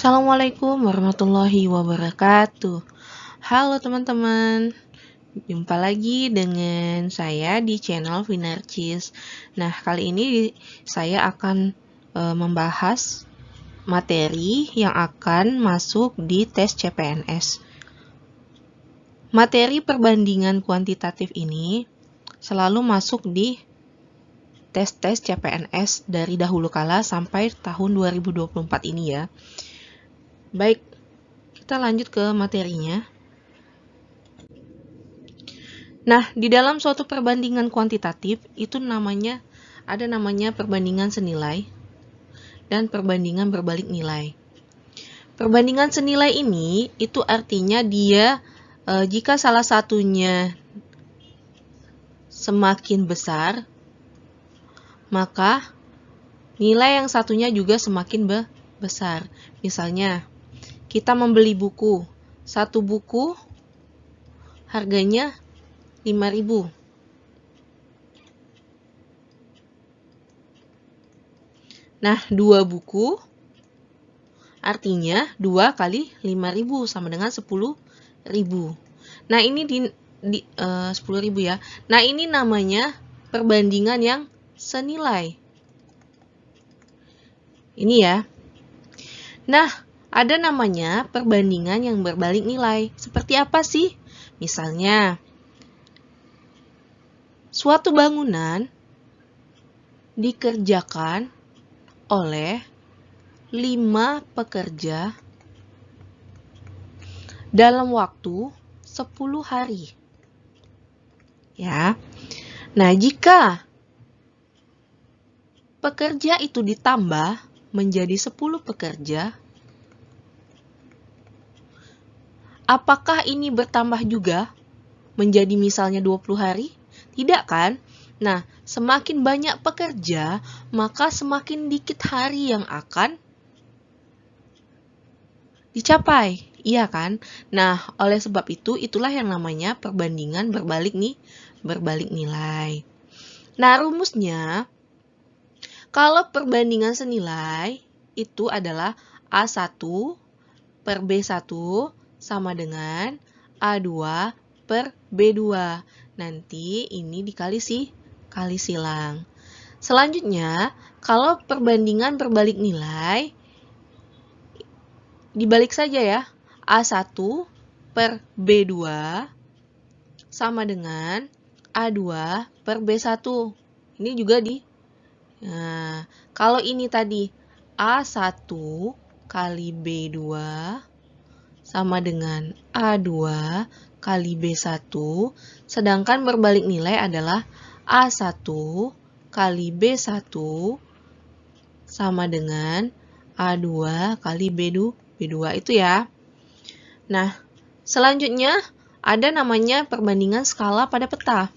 Assalamualaikum warahmatullahi wabarakatuh. Halo teman-teman, jumpa lagi dengan saya di channel Vinarcis. Nah, kali ini saya akan membahas materi yang akan masuk di tes CPNS. Materi perbandingan kuantitatif ini selalu masuk di tes-tes CPNS dari dahulu kala sampai tahun 2024 ini ya. Baik, kita lanjut ke materinya. Nah, di dalam suatu perbandingan kuantitatif itu ada namanya perbandingan senilai dan perbandingan berbalik nilai. Perbandingan senilai ini itu artinya dia jika salah satunya semakin besar, maka nilai yang satunya juga semakin besar. Misalnya, kita membeli buku. Satu buku harganya 5.000. Nah, 2 buku artinya 2 kali 5.000 sama dengan 10.000. Nah, ini 10.000 ya. Nah, ini namanya perbandingan yang senilai. Ini ya. Nah, ada namanya perbandingan yang berbalik nilai. Seperti apa sih? Misalnya, suatu bangunan dikerjakan oleh 5 pekerja dalam waktu 10 hari. Ya. Nah, jika pekerja itu ditambah menjadi 10 pekerja, apakah ini bertambah juga menjadi misalnya 20 hari? Tidak kan? Nah, semakin banyak pekerja, maka semakin dikit hari yang akan dicapai. Iya kan? Nah, oleh sebab itu, itulah yang namanya perbandingan berbalik nilai. Nah, rumusnya, kalau perbandingan senilai, itu adalah A1 per B1 sama dengan A2 per B2. Nanti ini dikali silang. Selanjutnya, kalau perbandingan berbalik nilai, dibalik saja ya. A1 per B2 sama dengan A2 per B1. Ini juga Nah, kalau ini tadi A1 kali B2 sama dengan A2 kali B1, sedangkan berbalik nilai adalah A1 kali B1 sama dengan A2 kali B2 itu ya. Nah, selanjutnya ada namanya perbandingan skala pada peta.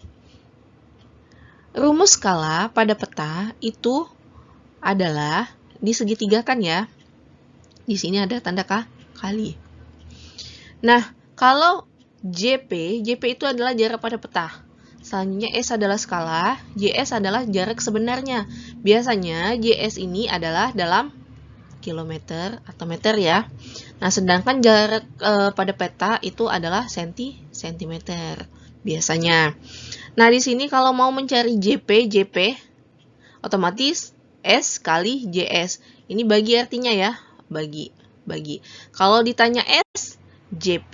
Rumus skala pada peta itu adalah disegitigakan ya. Di sini ada tanda kali. Nah, kalau JP itu adalah jarak pada peta. Selanjutnya S adalah skala, JS adalah jarak sebenarnya. Biasanya JS ini adalah dalam kilometer atau meter ya. Nah, sedangkan jarak pada peta itu adalah sentimeter biasanya. Nah, di sini kalau mau mencari JP otomatis S kali JS. Ini bagi artinya ya, bagi. Kalau ditanya S, JP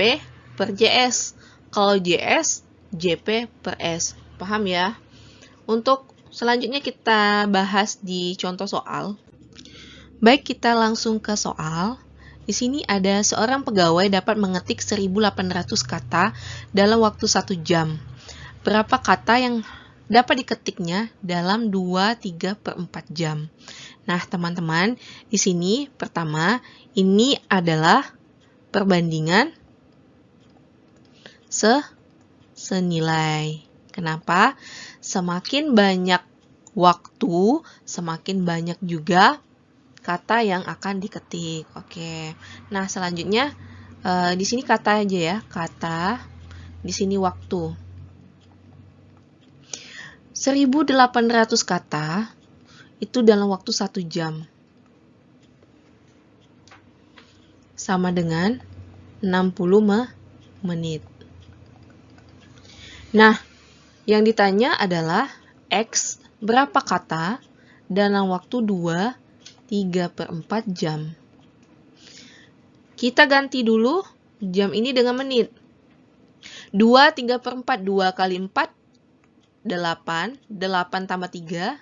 per JS. Kalau JS, JP per S. Paham ya? Untuk selanjutnya kita bahas di contoh soal. Baik, kita langsung ke soal. Di sini ada seorang pegawai dapat mengetik 1.800 kata dalam waktu 1 jam. Berapa kata yang dapat diketiknya dalam 2, 3 per 4 jam. Nah, teman-teman, di sini pertama, ini adalah perbandingan senilai. Kenapa? Semakin banyak waktu, semakin banyak juga kata yang akan diketik. Oke. Nah, selanjutnya di sini kata aja ya, kata, di sini waktu. 1.800 kata itu dalam waktu 1 jam. sama dengan 60 menit. Nah, yang ditanya adalah X berapa kata dalam waktu 2, 3/4 jam. Kita ganti dulu jam ini dengan menit. 2, 3/4, 2 kali 4, 8. 8 tambah 3,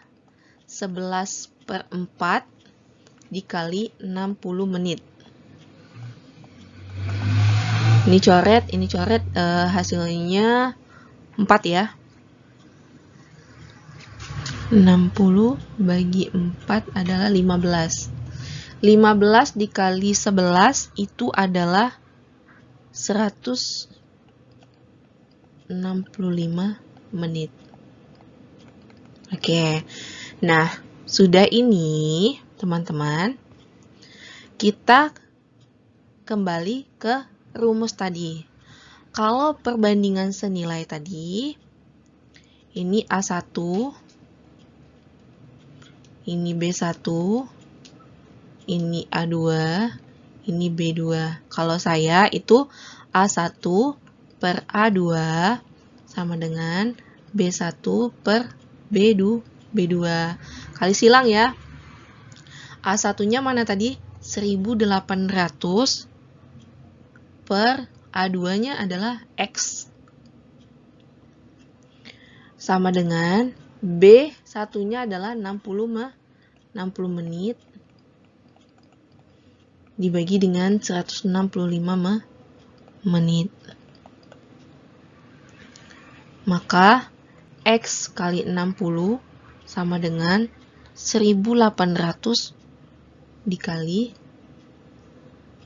11/4 dikali 60 menit. Ini coret, hasilnya 4 ya. 60 bagi 4 adalah 15. 15 dikali 11 itu adalah 165 menit. Oke. Nah, sudah ini, teman-teman. Kita kembali ke rumus tadi. Kalau perbandingan senilai tadi, ini A1, ini B1, ini A2, ini B2. Kalau saya itu A1 per A2 sama dengan B1 per B2. Kali silang ya. A1-nya mana tadi? 1800 per A2-nya adalah X. Sama dengan B1-nya adalah 60 menit dibagi dengan 165 menit. Maka X kali 60 sama dengan 1800 dikali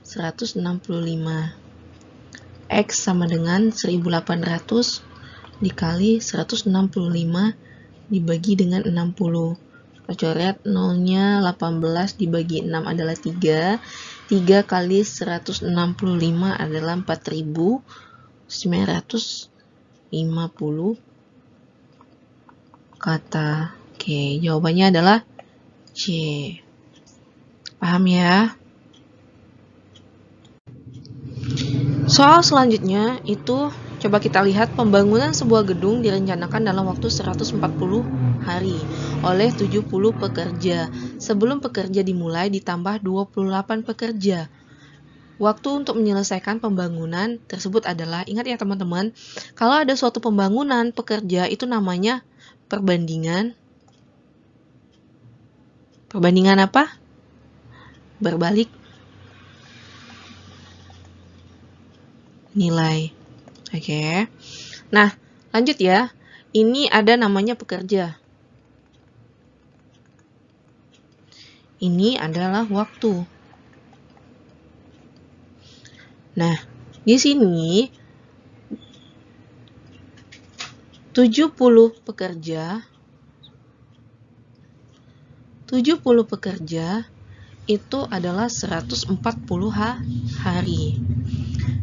165. X sama dengan 1800 dikali 165 dibagi dengan 60. Kita coret, 0-nya 18 dibagi 6 adalah 3. 3 kali 165 adalah 4950 kata. Oke, jawabannya adalah C. Paham ya? Soal selanjutnya itu coba kita lihat pembangunan sebuah gedung direncanakan dalam waktu 140 hari oleh 70 pekerja. Sebelum pekerja dimulai ditambah 28 pekerja. Waktu untuk menyelesaikan pembangunan tersebut adalah, ingat ya teman-teman, kalau ada suatu pembangunan pekerja itu namanya perbandingan. Perbandingan apa? Berbalik nilai. Oke. Nah, lanjut ya. Ini ada namanya pekerja. Ini adalah waktu. Nah, di sini 70 pekerja itu adalah 140 hari.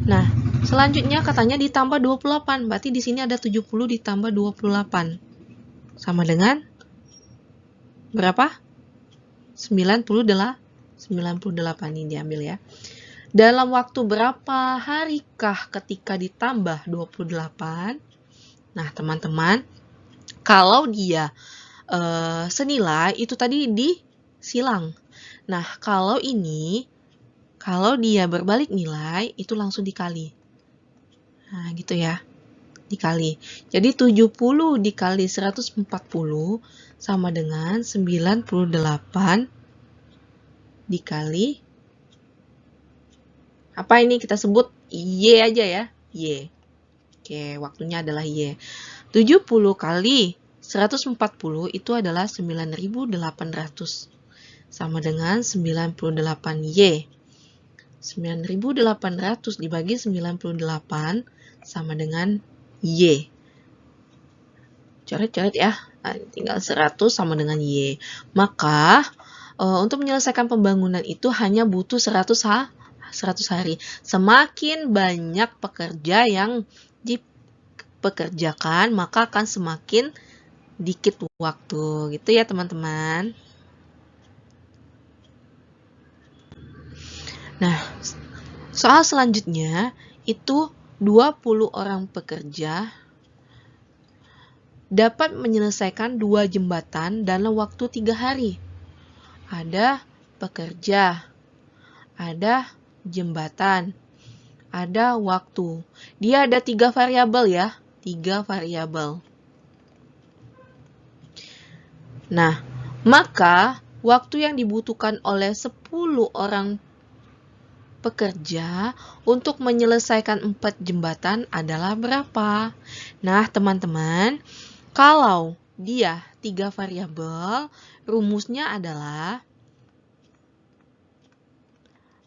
Nah, selanjutnya katanya ditambah 28. Berarti di sini ada 70 ditambah 28. Sama dengan berapa? 98 ini diambil ya. Dalam waktu berapa harikah ketika ditambah 28? Nah, teman-teman, kalau dia senilai itu tadi disilang. Nah, kalau dia berbalik nilai itu langsung dikali. Nah, gitu ya. Dikali. Jadi 70 dikali 140 sama dengan 98 dikali apa ini kita sebut Y aja ya. Y. Oke, waktunya adalah Y. 70 kali 140 itu adalah 9800. Sama dengan 98Y. 9800 dibagi 98 sama dengan Y. Coret-coret ya. Nah, tinggal 100 sama dengan Y. Maka, untuk menyelesaikan pembangunan itu hanya butuh 100 hari. Semakin banyak pekerja yang dipekerjakan, maka akan semakin dikit waktu. Gitu ya, teman-teman. Nah, Soal selanjutnya itu 20 orang pekerja dapat menyelesaikan 2 jembatan dalam waktu 3 hari. Ada pekerja, ada jembatan, ada waktu. Dia ada 3 variabel ya, 3 variabel. Nah, maka waktu yang dibutuhkan oleh 10 orang pekerja untuk menyelesaikan 4 jembatan adalah berapa? Nah, teman-teman, kalau dia 3 variabel, rumusnya adalah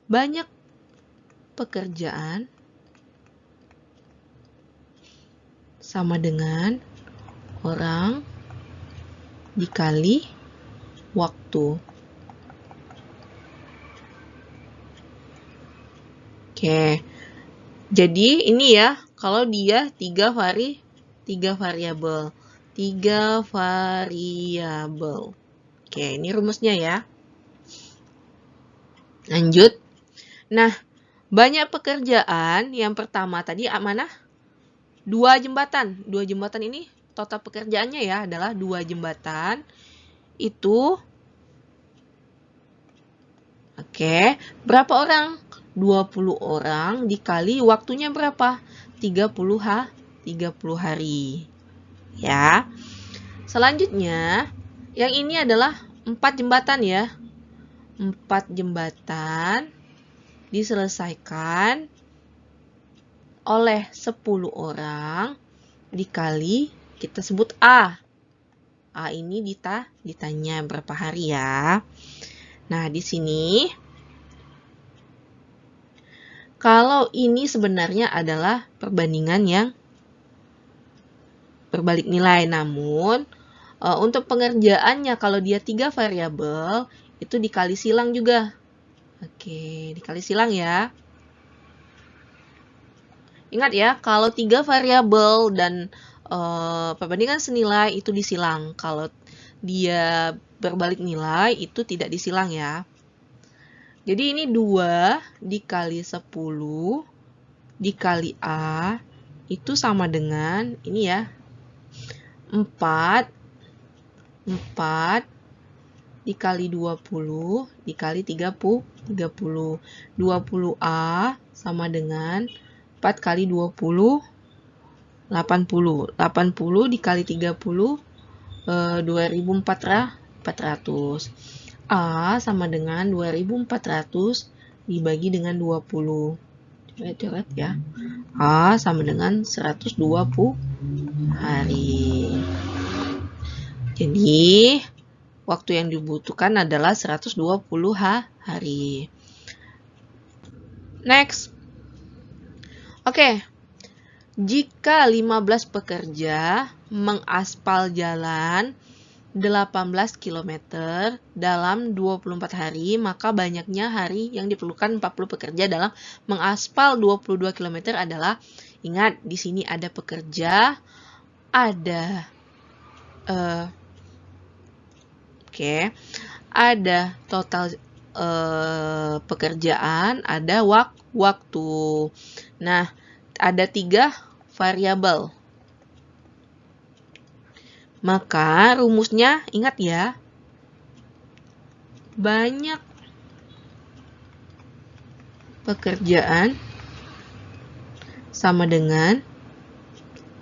banyak pekerjaan sama dengan orang dikali waktu. Oke. Jadi ini ya, kalau dia 3 variabel. 3 variabel. Oke, ini rumusnya ya. Lanjut. Nah, banyak pekerjaan yang pertama tadi mana? 2 jembatan. 2 jembatan ini total pekerjaannya ya adalah 2 jembatan. Itu oke, berapa orang? 20 orang dikali waktunya berapa? 30 hari. Ya. Selanjutnya, yang ini adalah 4 jembatan ya. 4 jembatan diselesaikan oleh 10 orang dikali kita sebut A. A ini ditanya berapa hari ya. Nah, di sini kalau ini sebenarnya adalah perbandingan yang berbalik nilai, namun untuk pengerjaannya kalau dia 3 variabel itu dikali silang juga. Oke, dikali silang ya. Ingat ya, kalau 3 variabel dan perbandingan senilai itu disilang. Kalau dia berbalik nilai itu tidak disilang ya. Jadi ini 2 dikali 10 dikali A itu sama dengan ini ya. 4 dikali 20 dikali 30. 20A sama dengan 4 kali 20 80. 80 dikali 30 2400. A sama dengan 2400 dibagi dengan 20. Coret ya. A sama dengan 120 hari. Jadi, waktu yang dibutuhkan adalah 120 hari. Next. Oke. Jika 15 pekerja mengaspal jalan 18 km dalam 24 hari, maka banyaknya hari yang diperlukan 40 pekerja dalam mengaspal 22 km adalah, ingat di sini ada pekerja, ada ada total pekerjaan, ada waktu. Nah, ada 3 variabel. Maka rumusnya ingat ya, banyak pekerjaan sama dengan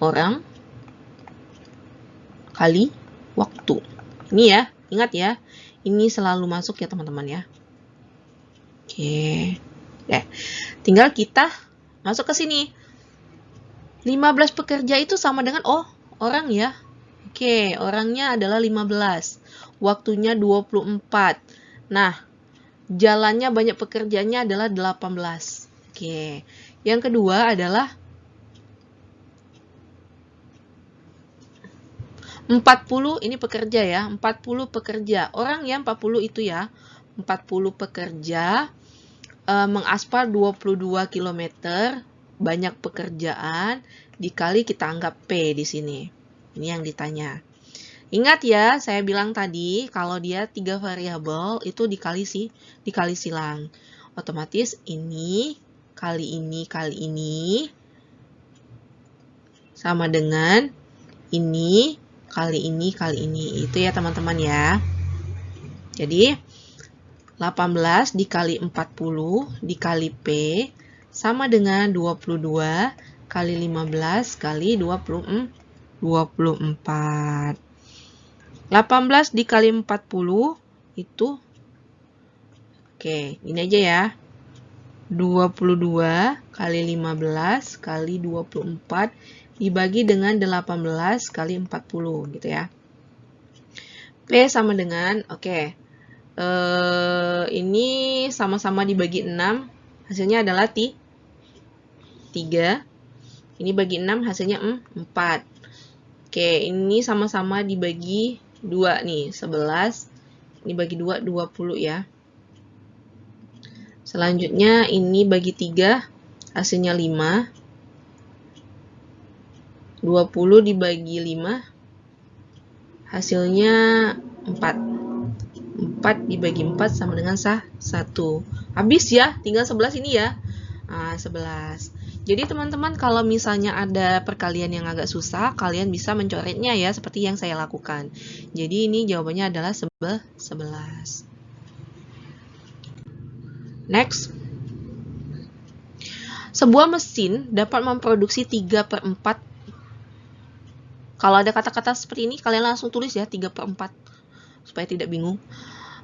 orang kali waktu. Ini ya, ingat ya, ini selalu masuk ya teman-teman ya. Oke. Tinggal kita masuk ke sini. 15 pekerja itu sama dengan orang ya. Oke, orangnya adalah 15. Waktunya 24. Nah, jalannya banyak pekerjanya adalah 18. Oke. Yang kedua adalah 40, ini pekerja ya. 40 pekerja. Orang yang 40 itu ya. 40 pekerja mengaspal 22 km, banyak pekerjaan, dikali kita anggap P di sini. Ini yang ditanya. Ingat ya, saya bilang tadi kalau dia 3 variabel itu dikali silang. Otomatis ini kali ini sama dengan ini kali ini. Itu ya teman-teman ya. Jadi 18 dikali 40 dikali P sama dengan 22 kali 15 kali 24. 18 dikali 40 itu, oke, ini aja ya. 22 kali 15 kali 24 dibagi dengan 18 kali 40 gitu ya. P sama dengan, oke, ini sama-sama dibagi 6, hasilnya adalah 3. Ini bagi 6 hasilnya 4. Oke, ini sama-sama dibagi 2 nih, 11. Ini bagi 2, 20 ya. Selanjutnya ini bagi 3, hasilnya 5. 20 dibagi 5, hasilnya 4. 4 dibagi 4 sama dengan 1. Habis ya, tinggal 11 ini ya. 11. Jadi teman-teman kalau misalnya ada perkalian yang agak susah, kalian bisa mencoretnya ya, seperti yang saya lakukan. Jadi ini jawabannya adalah 11. Next. Sebuah mesin dapat memproduksi 3/4. Kalau ada kata-kata seperti ini, kalian langsung tulis ya, 3/4. Supaya tidak bingung.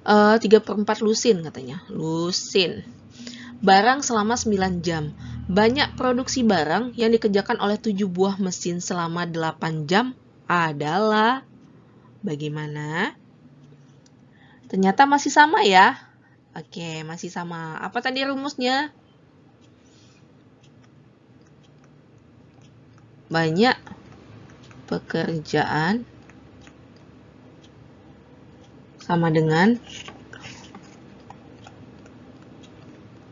3/4 lusin katanya. Lusin. Barang selama 9 jam. Banyak produksi barang yang dikerjakan oleh 7 buah mesin selama 8 jam adalah bagaimana? Ternyata masih sama ya. Oke, masih sama. Apa tadi rumusnya? Banyak pekerjaan sama dengan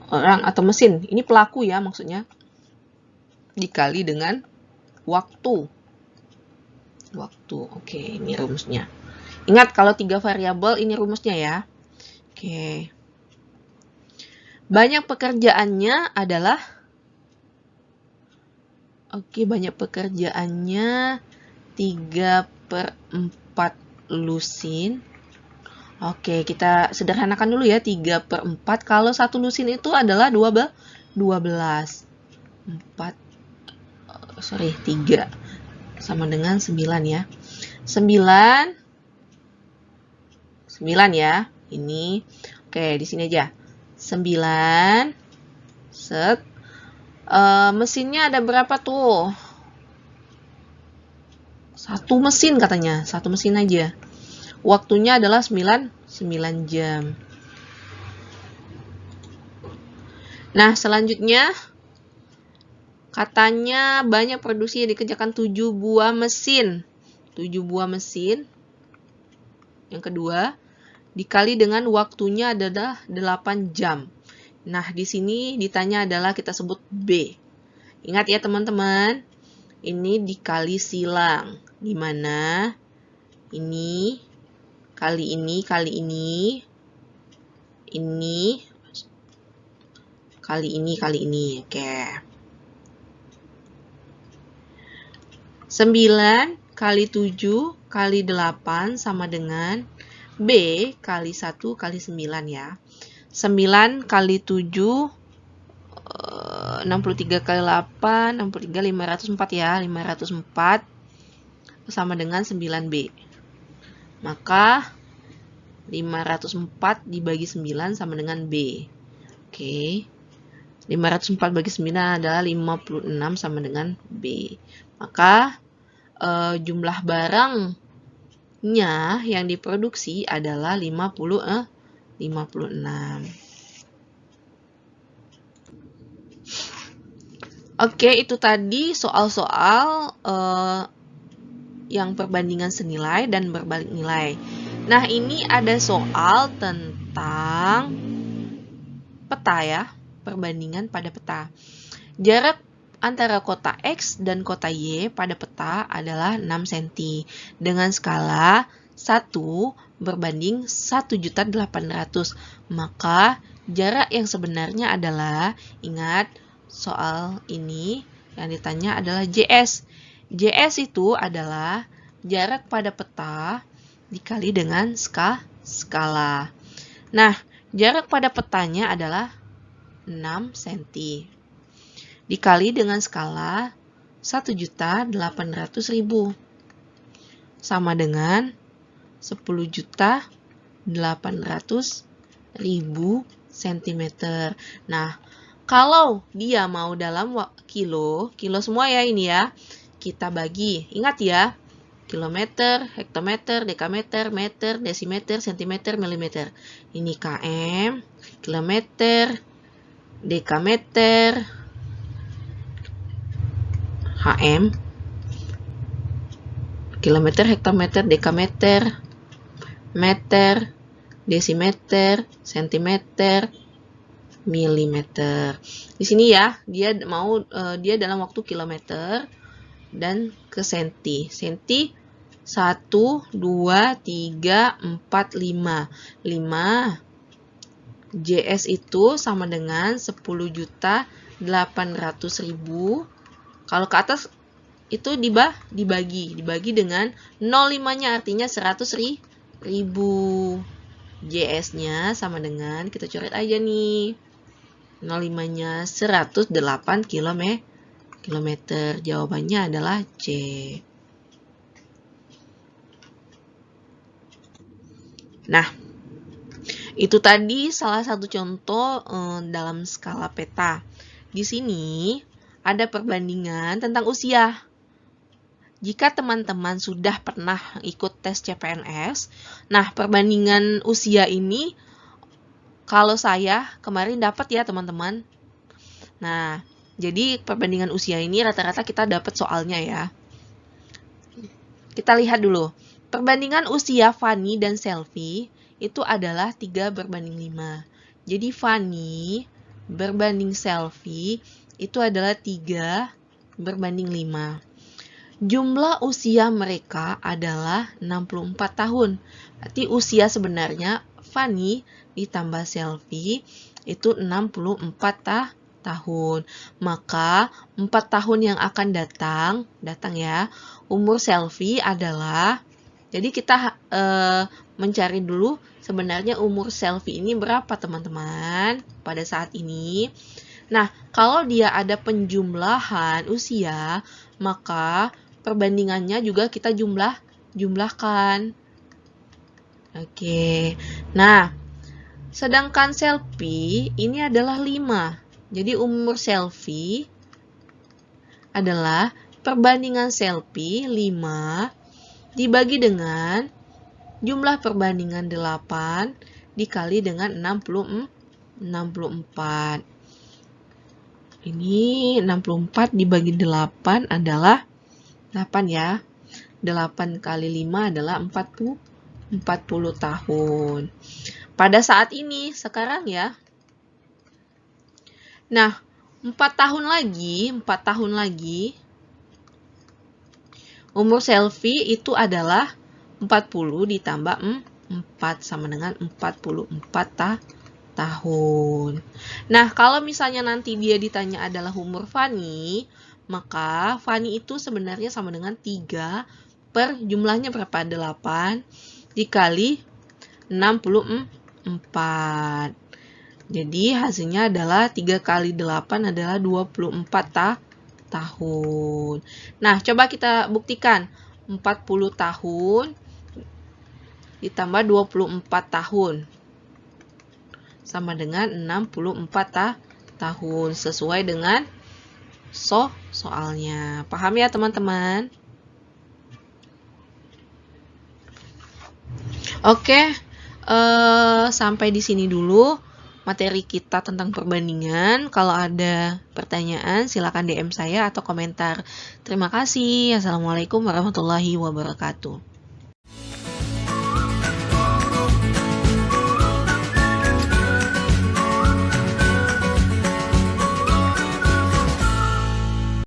orang atau mesin. Ini pelaku ya maksudnya. Dikali dengan waktu. Oke, ini rumusnya. Ingat kalau 3 variabel ini rumusnya ya. Oke. Banyak pekerjaannya adalah, banyak pekerjaannya 3/4 lusin. Oke, kita sederhanakan dulu ya, 3/4. Kalau 1 lusin itu adalah 12. 3 sama dengan 9 ya. 9 ya. Ini. Oke, di sini aja. 9. Set. Mesinnya ada berapa tuh? 1 mesin katanya. 1 mesin aja. Waktunya adalah 9 jam. Nah, selanjutnya katanya banyak produksi yang dikerjakan 7 buah mesin. 7 buah mesin. Yang kedua, dikali dengan waktunya adalah 8 jam. Nah, di sini ditanya adalah kita sebut B. Ingat ya teman-teman, ini dikali silang. Di mana ini kali ini, kali ini, kali ini. Oke. 9 kali 7 kali 8 sama dengan B kali 1 kali 9 ya. 9 kali 7, 63 kali 8, 63, 504 ya. 504 sama dengan 9B. Maka 504 dibagi 9 sama dengan B. Oke. 504 bagi 9 adalah 56 sama dengan B. Maka jumlah barangnya yang diproduksi adalah 56. Oke, itu tadi soal-soal yang perbandingan senilai dan berbalik nilai. Nah, ini ada soal tentang peta ya, perbandingan pada peta. Jarak antara kota X dan kota Y pada peta adalah 6 cm dengan skala 1 berbanding 1.800.000. Maka jarak yang sebenarnya adalah, ingat, soal ini yang ditanya adalah JS. JS itu adalah jarak pada peta dikali dengan skala. Nah, jarak pada petanya adalah 6 cm. Dikali dengan skala 1.800.000 sama dengan 10.800.000 cm. Nah, kalau dia mau dalam kilo semua ya ini ya, kita bagi. Ingat ya, kilometer, hektometer, dekameter, meter, desimeter, sentimeter, milimeter. Ini km, kilometer, dekameter, HM, kilometer, hektometer, dekameter, meter, desimeter, sentimeter, milimeter. Di sini ya, dia dalam waktu kilometer dan ke senti. Senti 1, 2, 3, 4, 5. 5 JS itu sama dengan 10.800.000. Kalau ke atas itu dibagi dengan 0,5-nya artinya 100.000. JS-nya sama dengan, kita coret aja nih, 0,5-nya 108 kilometer. Jawabannya adalah C. Nah, itu tadi salah satu contoh dalam skala peta. Di sini ada perbandingan tentang usia. Jika teman-teman sudah pernah ikut tes CPNS, nah perbandingan usia ini kalau saya kemarin dapat ya teman-teman. Nah, jadi perbandingan usia ini rata-rata kita dapat soalnya ya. Kita lihat dulu. Perbandingan usia Fani dan Selvi itu adalah 3:5. Jadi Fani berbanding Selvi itu adalah 3:5. Jumlah usia mereka adalah 64 tahun. Berarti usia sebenarnya Fani ditambah Selvi itu 64 tahun. Maka 4 tahun yang akan datang ya, umur Selvi adalah, jadi kita mencari dulu sebenarnya umur Selvi ini berapa teman-teman pada saat ini. Nah, kalau dia ada penjumlahan usia, maka perbandingannya juga kita jumlahkan. Oke. Nah, sedangkan Selvi ini adalah 5. Jadi umur Selvi adalah perbandingan Selvi 5 dibagi dengan jumlah perbandingan 8 dikali dengan 64. Ini 64 dibagi 8 adalah 8 ya. 8 kali 5 adalah 40 tahun. Pada saat ini, sekarang ya. Nah, 4 tahun lagi, umur Selvi itu adalah 40 ditambah 4 sama dengan 44 tahun. Nah, kalau misalnya nanti dia ditanya adalah umur Fani, maka Fani itu sebenarnya sama dengan 3 per jumlahnya berapa? 8 dikali 64. Jadi hasilnya adalah 3 kali 8 adalah 24 tahun. Nah, coba kita buktikan. 40 tahun ditambah 24 tahun sama dengan 64 tahun sesuai dengan soalnya. Paham ya teman-teman? Oke, sampai di sini dulu materi kita tentang perbandingan. Kalau ada pertanyaan silakan DM saya atau komentar. Terima kasih. Assalamualaikum warahmatullahi wabarakatuh.